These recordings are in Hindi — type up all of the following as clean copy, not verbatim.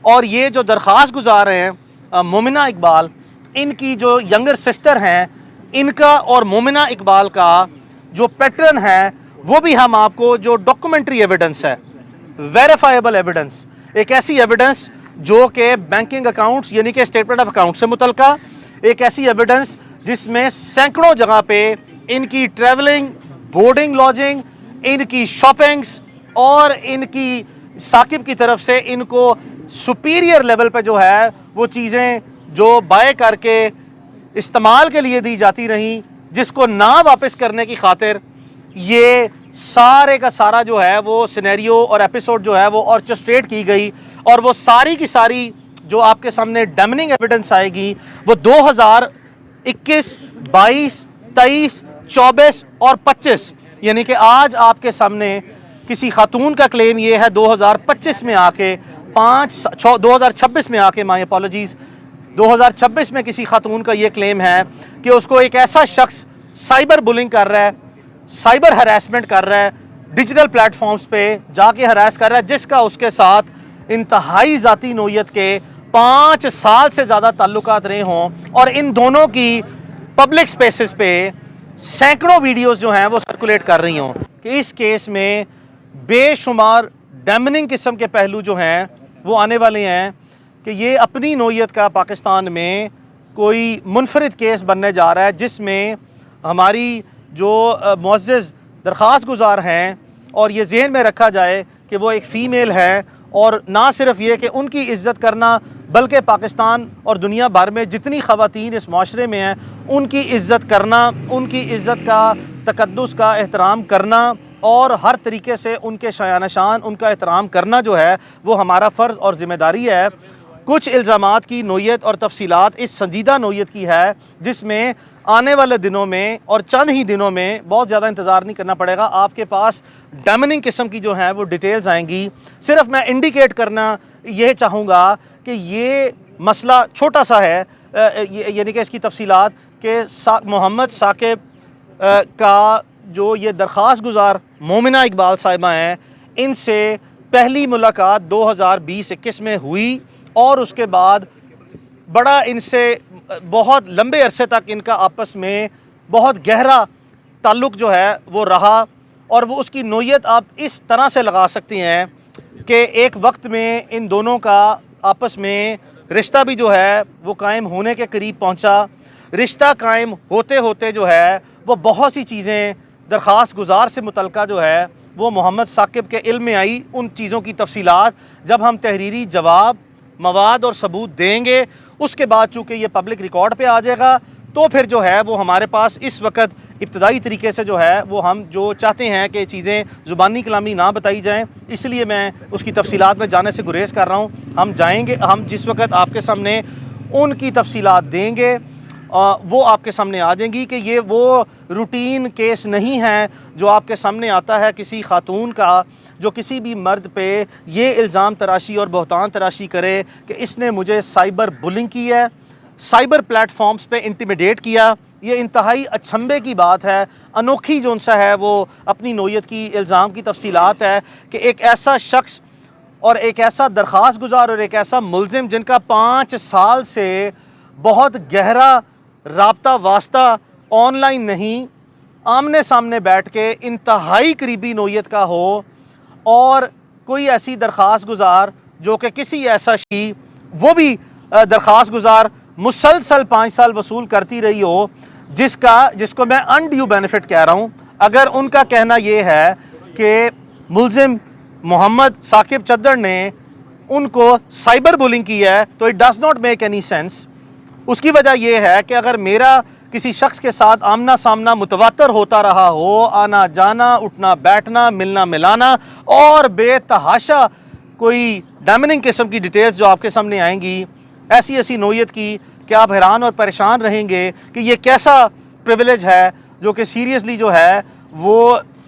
और ये जो दरख्वास्त गुजार हैं मोमिना इकबाल, इनकी जो यंगर सिस्टर हैं, इनका और मोमिना इकबाल का जो पैटर्न है वो भी हम आपको, जो डॉक्यूमेंट्री एविडेंस है, वेरीफाइबल एविडेंस, एक ऐसी एविडेंस जो कि बैंकिंग अकाउंट्स यानी कि स्टेटमेंट ऑफ अकाउंट से मुतल्लिका, एक ऐसी एविडेंस जिसमें सैकड़ों जगह पे इनकी ट्रैवलिंग, बोर्डिंग, लॉजिंग, इनकी शॉपिंग्स और इनकी साकिब की तरफ से इनको सुपीरियर लेवल पे जो है वो चीज़ें जो बाय करके इस्तेमाल के लिए दी जाती रहीं, जिसको ना वापस करने की खातिर ये सारे का सारा जो है वो सिनेरियो और एपिसोड जो है वो ऑर्केस्ट्रेट की गई। और वो सारी की सारी जो आपके सामने डैमनिंग एविडेंस आएगी वो 2021, 22, 23, 24 और 25, यानी कि आज आपके सामने किसी खातून का क्लेम ये है 2025 में आके 2026 में आके, माय अपॉलॉजीज़, 2026 में किसी खातून का ये क्लेम है कि उसको एक ऐसा शख्स साइबर बुलिंग कर रहा है, साइबर हरासमेंट कर रहा है, डिजिटल प्लेटफॉर्म्स पे जाके हरास कर रहा है, जिसका उसके साथ इंतहाई ज़ाती नोयत के 5 साल से ज़्यादा ताल्लुकात रहे हों। और इन दोनों की पब्लिक स्पेसेस पे सैकड़ों वीडियोस जो हैं वो सर्कुलेट कर रही हों कि इस केस में बेशुमार डैमनिंग किस्म के पहलू जो हैं वो आने वाले हैं कि ये अपनी नोयत का पाकिस्तान में कोई मुनफरिद केस बनने जा रहा है, जिसमें हमारी जो मुअज़्ज़ज़ दरख्वास्त गुजार हैं और ये जहन में रखा जाए कि वो एक फ़ीमेल है, और ना सिर्फ ये कि उनकी इज़्ज़त करना बल्कि पाकिस्तान और दुनिया भर में जितनी ख़वातीन इस माशरे में हैं उनकी इज़्ज़त करना, उनकी इज़्ज़त का, तक़द्दुस का एहतराम करना और हर तरीके से उनके शायान शान, उनका एहतराम करना जो है वो हमारा फ़र्ज़ और ज़िम्मेदारी है। कुछ इल्ज़ामात की नोयत और तफसीलात इस संजीदा नोयत की है जिसमें आने वाले दिनों में और चंद ही दिनों में, बहुत ज़्यादा इंतज़ार नहीं करना पड़ेगा, आपके पास डैमनिंग किस्म की जो हैं वो डिटेल्स आएंगी। सिर्फ मैं इंडिकेट करना ये चाहूँगा कि ये मसला छोटा सा है, यानी कि इसकी तफसीलात कि मोहम्मद साकिब का जो ये दरख्वास्त गुजार मोमिना इकबाल साहिबा हैं, इनसे पहली मुलाकात 2020-21 में हुई और उसके बाद बड़ा इनसे बहुत लंबे अरसे तक इनका आपस में बहुत गहरा ताल्लुक़ जो है वो रहा। और वो उसकी नोयत आप इस तरह से लगा सकती हैं कि एक वक्त में इन दोनों का आपस में रिश्ता भी जो है वो कायम होने के करीब पहुंचा। रिश्ता कायम होते होते जो है वो बहुत सी चीज़ें दरख्वास्त गुजार से मुतल्लिका जो है वो मोहम्मद साकिब के इल्म में आई। उन चीज़ों की तफसीलात जब हम तहरीरी जवाब, मवाद और सबूत देंगे, उसके बाद चूँकि ये पब्लिक रिकॉर्ड पे आ जाएगा, तो फिर जो है वो हमारे पास इस वक्त इब्तदाई तरीके से जो है वो हम जो चाहते हैं कि चीज़ें ज़ुबानी कलामी ना बताई जाएं, इसलिए मैं उसकी तफसीलात में जाने से गुरेज कर रहा हूँ। हम जाएंगे, हम जिस वक्त आपके सामने उनकी तफसीलात देंगे वो आपके सामने आ जाएंगी कि ये वो रूटीन केस नहीं है जो आपके सामने आता है किसी खातून का जो किसी भी मर्द पे ये इल्ज़ाम तराशी और बहतान तराशी करे कि इसने मुझे साइबर बुलिंग की है, साइबर प्लेटफॉर्म्स पे इंटिमिडेट किया। ये इंतहाई अचंभे की बात है, अनोखी जो सा है वो अपनी नोयत की इल्ज़ाम की तफसीलात है कि एक ऐसा शख्स और एक ऐसा दरख्वास्त गुजार और एक ऐसा मुलजिम जिनका 5 साल से बहुत गहरा राब्ता वास्ता ऑनलाइन नहीं, आमने सामने बैठ के इंतहाई करीबी नोयत का हो, और कोई ऐसी दरख्वास्त गुजार जो कि किसी ऐसा शी वो भी दरख्वास्त गुजार मुसलसल 5 साल वसूल करती रही हो, जिसको मैं अनड्यू बेनिफिट कह रहा हूँ। अगर उनका कहना ये है कि मुलजिम मोहम्मद साकिब चद्दड़ ने उनको साइबर बुलिंग की है तो it does not make any sense. उसकी वजह यह है कि अगर मेरा किसी शख्स के साथ आमना सामना मुतवातर होता रहा हो, आना जाना, उठना बैठना, मिलना मिलाना और बेतहाशा कोई डैमनिंग किस्म की डिटेल्स जो आपके सामने आएंगी, ऐसी ऐसी नोयत की कि आप हैरान और परेशान रहेंगे कि ये कैसा प्रिविलेज है जो कि सीरियसली जो है वो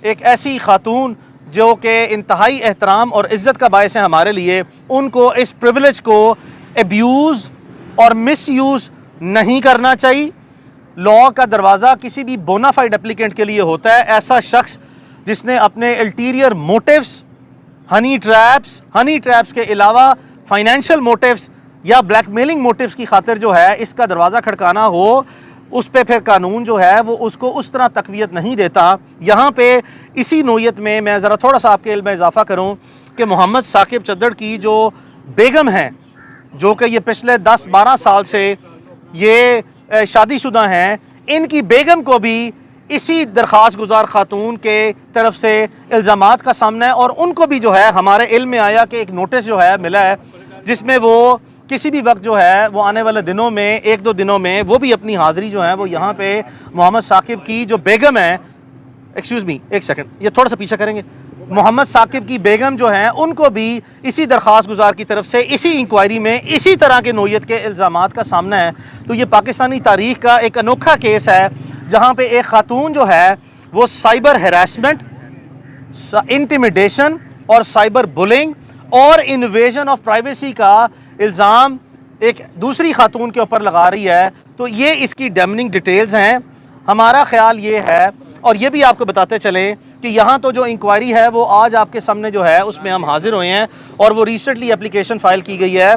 एक ऐसी खातून जो कि इंतहाई एहतराम और इज़्ज़त का बायस है हमारे लिए, उनको इस प्रिविलेज को एब्यूज़ और मिसयूज़ नहीं करना चाहिए। लॉ का दरवाज़ा किसी भी बोनाफाइड एप्लीकेंट के लिए होता है। ऐसा शख्स जिसने अपने अल्टीरियर मोटिव्स, हनी ट्रैप्स के अलावा फाइनेंशियल मोटिव्स या ब्लैकमेलिंग मोटिव्स की खातिर जो है इसका दरवाज़ा खड़काना हो, उस पे फिर कानून जो है वो उसको उस तरह तकवीत नहीं देता। यहाँ पे इसी नोयत में मैं ज़रा थोड़ा सा आपके इल्म में इजाफा करूँ कि मोहम्मद साकिब चद्दड़ की जो बेगम हैं, जो कि ये पिछले 10-12 साल से ये शादीशुदा हैं, इनकी बेगम को भी इसी दरख्वास्त गुजार खातून के तरफ से इल्ज़ामात का सामना है, और उनको भी जो है हमारे इल्म में आया कि एक नोटिस जो है मिला है जिसमें वो किसी भी वक्त जो है वो आने वाले दिनों में 1-2 दिनों में वो भी अपनी हाज़िरी जो है वो यहाँ पे मोहम्मद साकिब की जो बेगम है, एक्सक्यूज़ मी एक सेकंड, ये थोड़ा सा पीछे करेंगे, मोहम्मद साकिब की बेगम जो हैं उनको भी इसी दरख्वास्त गुजार की तरफ से इसी इंक्वायरी में इसी तरह के नोयत के इल्ज़ामात का सामना है। तो ये पाकिस्तानी तारीख़ का एक अनोखा केस है जहाँ पे एक खातून जो है वो साइबर हैरेसमेंट, इंटिमिडेशन और साइबर बुलिंग और इन्वेजन ऑफ प्राइवेसी का इल्ज़ाम एक दूसरी खातून के ऊपर लगा रही है। तो ये इसकी डैमनिंग डिटेल्स हैं। हमारा ख्याल ये है, और ये भी आपको बताते चलें कि यहाँ तो जो इंक्वायरी है वो आज आपके सामने जो है उसमें हम हाजिर हुए हैं, और वो रिसेंटली एप्लीकेशन फ़ाइल की गई है।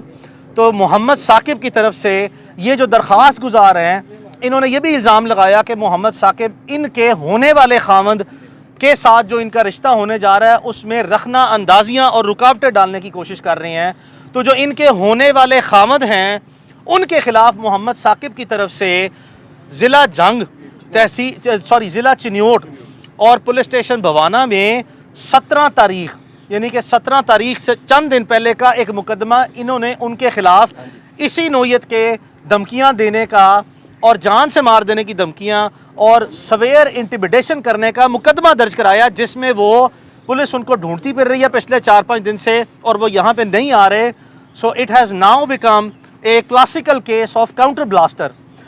तो मोहम्मद साकिब की तरफ से ये जो दरख्वास्त गुजार हैं, इन्होंने ये भी इल्ज़ाम लगाया कि मोहम्मद साकिब इनके होने वाले खामंद के साथ जो इनका रिश्ता होने जा रहा है उसमें रखना अंदाजियाँ और रुकावटें डालने की कोशिश कर रहे हैं। तो जो इनके होने वाले खामद हैं उनके ख़िलाफ़ मोहम्मद साकिब की तरफ से ज़िला जंग ज़िला चिन्योट और पुलिस स्टेशन भवाना में 17 तारीख यानी कि 17 तारीख से चंद दिन पहले का एक मुकदमा इन्होंने उनके ख़िलाफ़ इसी नोयत के धमकियाँ देने का और जान से मार देने की धमकियाँ और सवेयर इंटिमिडेशन करने का मुकदमा दर्ज कराया, जिसमें वो पुलिस उनको ढूंढती फिर रही है पिछले 4-5 दिन से और वो यहाँ पे नहीं आ रहे। So it has now become a classical case of counter blaster.